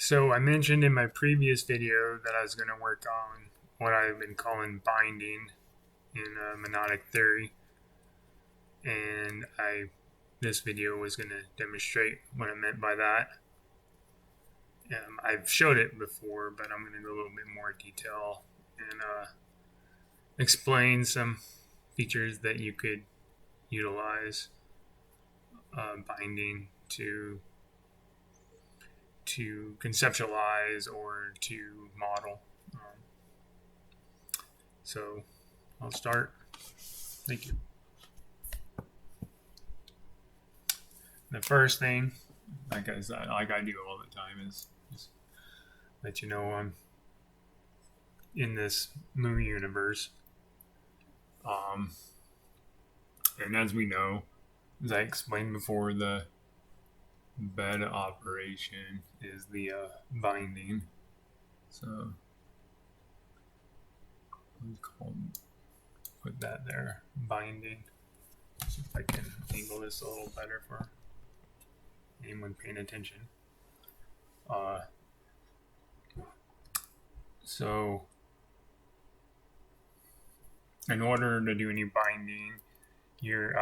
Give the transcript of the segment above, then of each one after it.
So I mentioned in my previous video that I was going to work on what I've been calling binding in monadic theory, and this video was going to demonstrate what I meant by that. I've showed it before, but I'm going to go a little bit more detail and explain some features that you could utilize binding to conceptualize or to model. So I'll start. Thank you. The first thing, like I do all the time, is just let you know I'm in this movie universe. And as we know, as I explained before, the bed operation is the binding. So put that there, binding. See if I can angle this a little better for anyone paying attention. So in order to do any binding, you're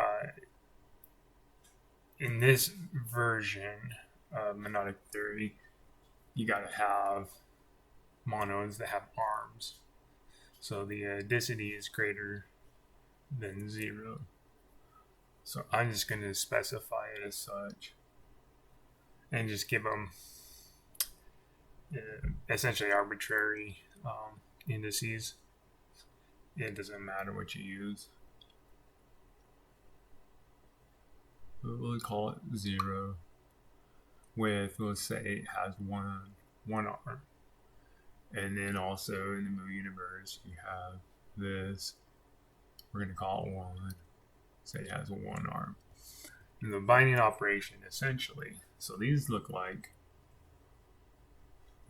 in this version of monadic theory, you got to have monodes that have arms. So the adicity is greater than 0. So I'm just going to specify it as such and just give them essentially arbitrary indices. It doesn't matter what you use. We'll call it 0 with, let's say, it has one arm. And then also in the movie universe, you have this. We're going to call it 1. Say it has one arm. And the binding operation, essentially. So these look like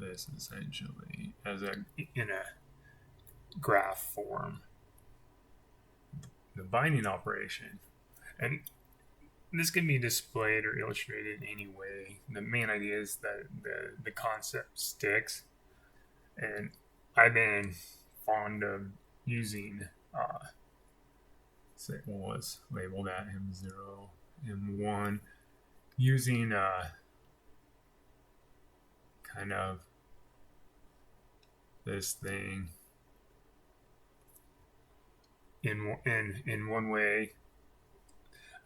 this, essentially, in a graph form. The binding operation, and this can be displayed or illustrated in any way. The main idea is that the concept sticks. And I've been fond of using, let's label that M0, M1, using kind of this thing in one way.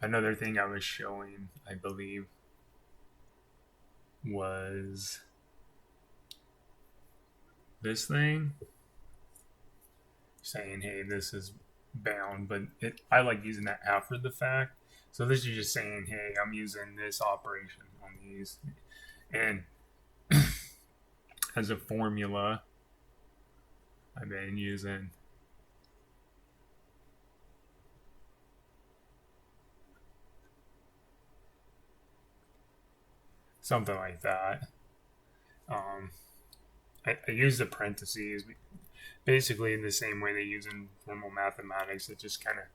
Another thing I was showing, I believe, was this thing, saying, hey, this is bound, but I like using that after the fact. So this is just saying, hey, I'm using this operation on these. And as a formula, I've been using something like that. I use the parentheses basically in the same way they use in formal mathematics that just kind of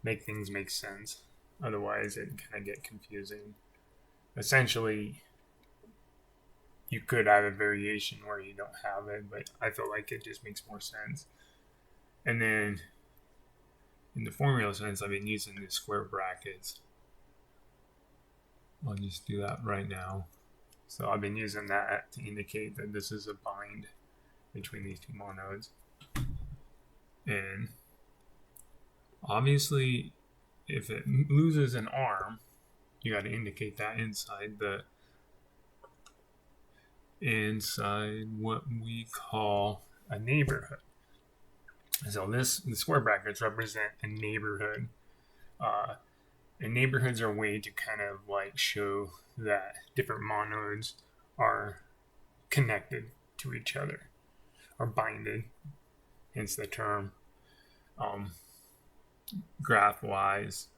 make things make sense. Otherwise, it kind of get confusing. Essentially, you could have a variation where you don't have it, but I feel like it just makes more sense. And then in the formula sense, I've been using the square brackets. I'll just do that right now. So I've been using that to indicate that this is a bind between these two monodes. And obviously, if it loses an arm, you got to indicate that inside what we call a neighborhood. So the square brackets represent a neighborhood. And neighborhoods are a way to kind of like show that different monodes are connected to each other, or binded, hence the term. Graph-wise,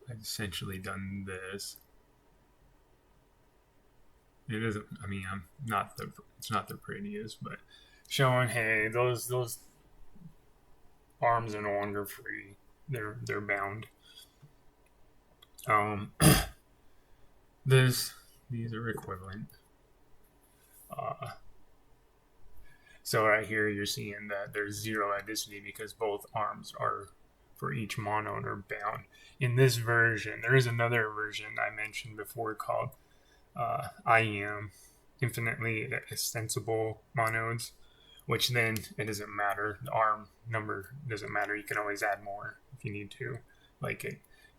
I've essentially done this. It isn't. I mean, it's not the prettiest, but showing, hey, those arms are no longer free. They're bound. These are equivalent. Uh, so right here you're seeing that there's zero adicity because both arms are for each monode are bound. In this version, there is another version I mentioned before called IEM, infinitely extensible monodes, which then it doesn't matter. The arm number doesn't matter. You can always add more if you need to. Like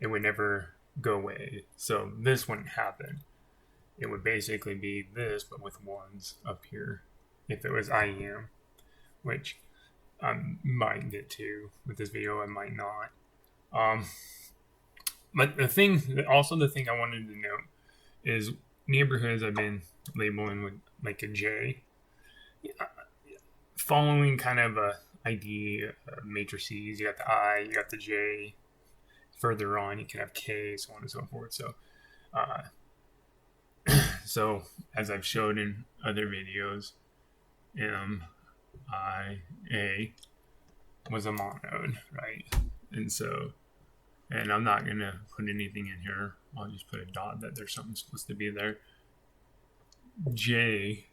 it would never go away. So this wouldn't happen. It would basically be this, but with ones up here. If it was IEM, which I might get to with this video, I might not. But the thing I wanted to note is neighborhoods I've been labeling with like a J, following kind of a ID matrices. You got the I, you got the J. Further on, you can have K, so on and so forth. So, so as I've showed in other videos, M, I, A was a monode, right? And so, and I'm not gonna put anything in here. I'll just put a dot that there's something supposed to be there. J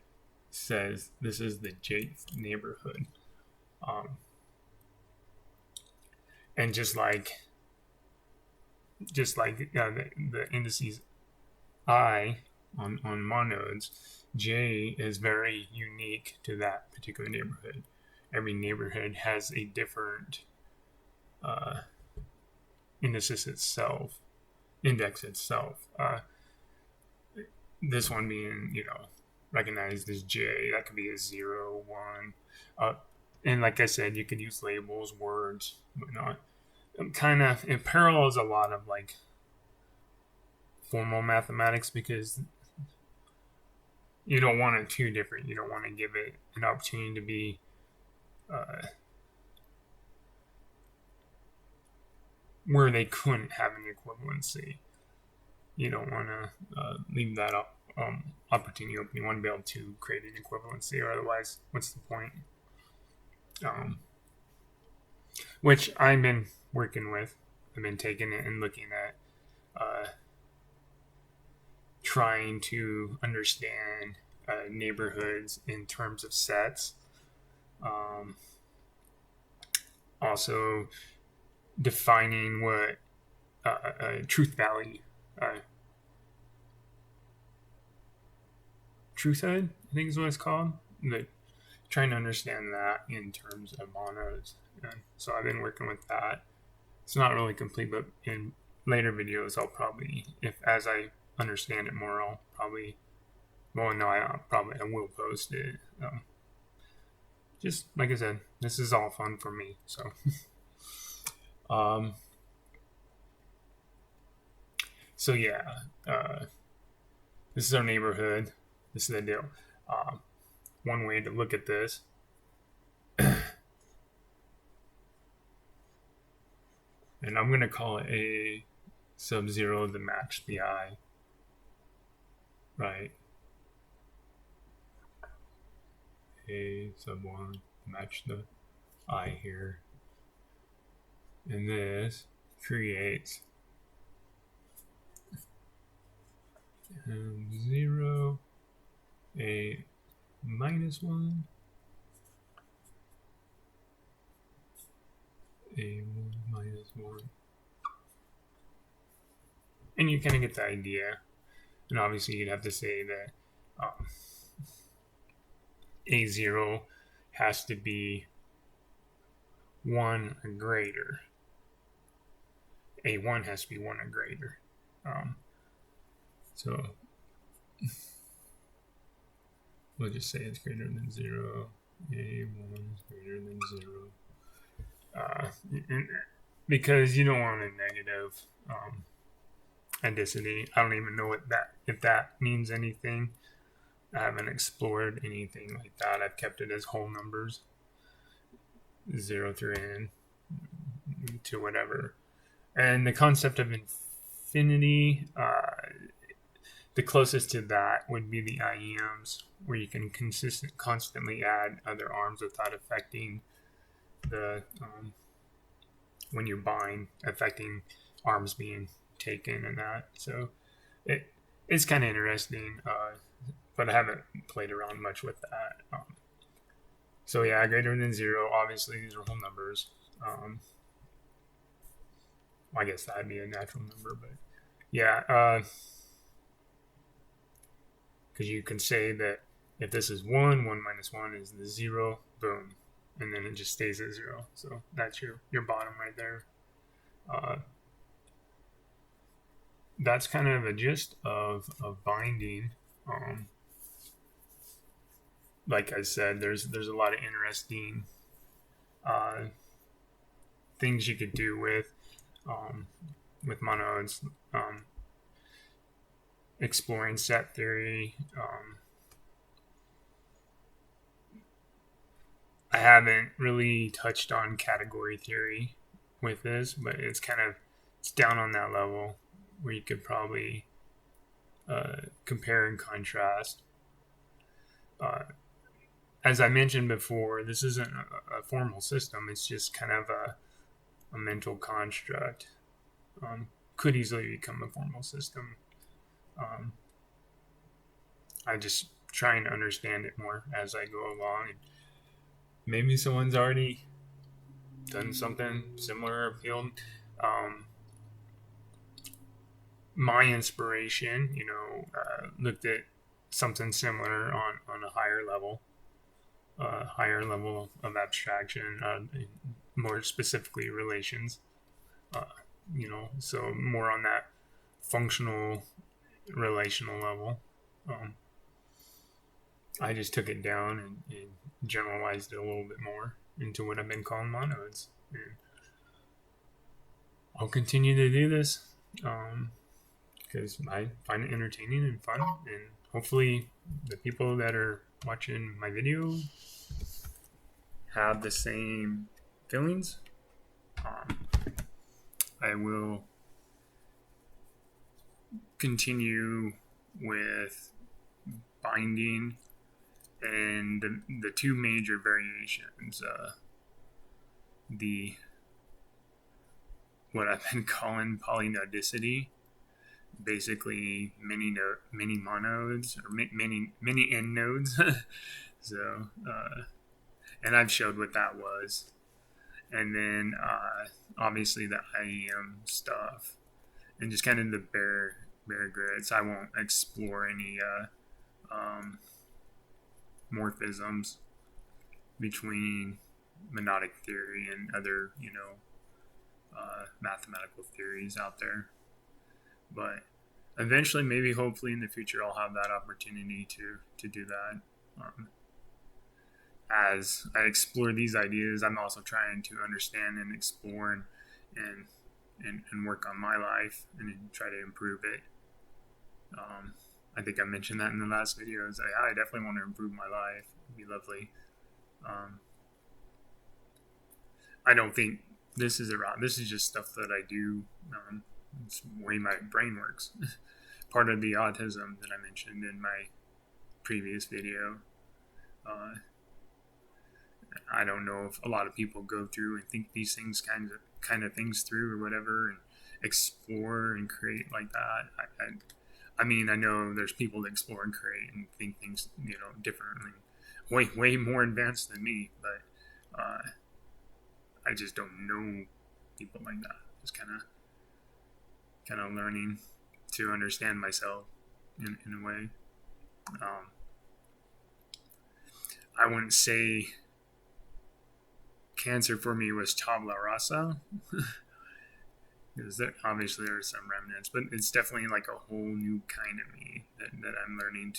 says this is the Jth neighborhood. And just like the indices I on monodes, J is very unique to that particular neighborhood. Every neighborhood has a different index itself. This one being, recognized as J. That could be a 0, 1. And like I said, you could use labels, words, whatnot. It parallels a lot of like formal mathematics because you don't want it too different. You don't want to give it an opportunity to be where they couldn't have an equivalency. You don't want to leave that opportunity open. You want to be able to create an equivalency, or otherwise, what's the point? Which I've been working with. I've been taking it and looking at trying to understand neighborhoods in terms of sets. Also defining what truth value, truthhood, I think is what it's called. Trying to understand that in terms of monodes. And so I've been working with that. It's not really complete, but in later videos, I'll probably, as I understand it more, I will post it. Just like I said, this is all fun for me. So, so yeah, this is our neighborhood. This is the deal. One way to look at this and I'm going to call it A sub 0 to match the I, right? A sub 1 to match the I here. And this creates 0, A minus 1, A1 minus 1. And you kind of get the idea. And obviously you'd have to say that A0 has to be 1 or greater. A1 has to be 1 or greater. So we'll just say it's greater than 0. A1 is greater than 0. Because you don't want a negative adicity. I don't even know if that means anything. I haven't explored anything like that. I've kept it as whole numbers, 0 through n to whatever. And the concept of infinity, the closest to that would be the IEMs, where you can constantly add other arms without affecting the when you bind, affecting arms being taken and that. So it's kind of interesting. but I haven't played around much with that. So yeah, greater than 0. Obviously, these are whole numbers. I guess that'd be a natural number, but yeah, because you can say that if this is 1, 1 minus 1 is the 0, boom, and then it just stays at 0. So that's your bottom right there. That's kind of a gist of binding. Like I said, there's a lot of interesting uh, things you could do with monodes, exploring set theory. I haven't really touched on category theory with this, but it's down on that level where you could probably compare and contrast. As I mentioned before, this isn't a formal system. It's just kind of a mental construct. Could easily become a formal system. I just trying to understand it more as I go along. And maybe someone's already done something similar, appealed. My inspiration, looked at something similar on a higher level of abstraction, more specifically relations. So more on that functional relational level. I just took it down and generalized it a little bit more into what I've been calling monodes. And I'll continue to do this because I find it entertaining and fun, and hopefully the people that are watching my video have the same feelings. I will continue with binding and the two major variations, what I've been calling polynodicity, basically many monodes or many end nodes. So and I've showed what that was, and then obviously the IEM stuff, and just kind of the bare grits. I won't explore any morphisms between monadic theory and other, mathematical theories out there. But eventually, maybe, hopefully, in the future, I'll have that opportunity to do that. As I explore these ideas, I'm also trying to understand and explore and work on my life and try to improve it. I think I mentioned that in the last video. I definitely want to improve my life. It'd be lovely. I don't think this is around. This is just stuff that I do. It's the way my brain works. Part of the autism that I mentioned in my previous video. I don't know if a lot of people go through and think these things kind of things through or whatever, and explore and create like that. I mean, I know there's people that explore and create and think things, differently, way more advanced than me, but I just don't know people like that. Just kind of learning to understand myself in a way. I wouldn't say cancer for me was tabula rasa, because obviously there are some remnants, but it's definitely like a whole new kind of me that I'm learning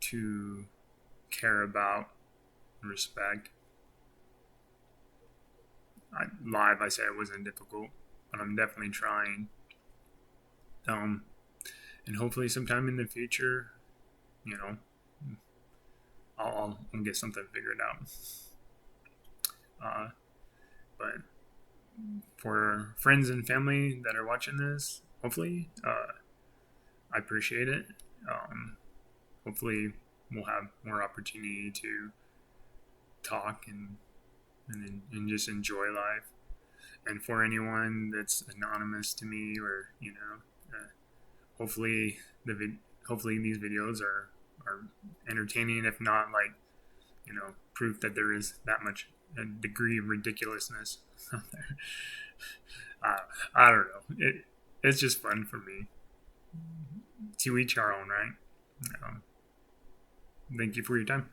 to care about, respect. I say it wasn't difficult, but I'm definitely trying. And hopefully sometime in the future, I'll get something figured out. But for friends and family that are watching this, hopefully, I appreciate it. Hopefully we'll have more opportunity to talk and just enjoy life. And for anyone that's anonymous to me, or hopefully hopefully these videos are entertaining, if not like, proof that there is that much a degree of ridiculousness out there. I don't know. It's just fun for me. To each our own, right? Thank you for your time.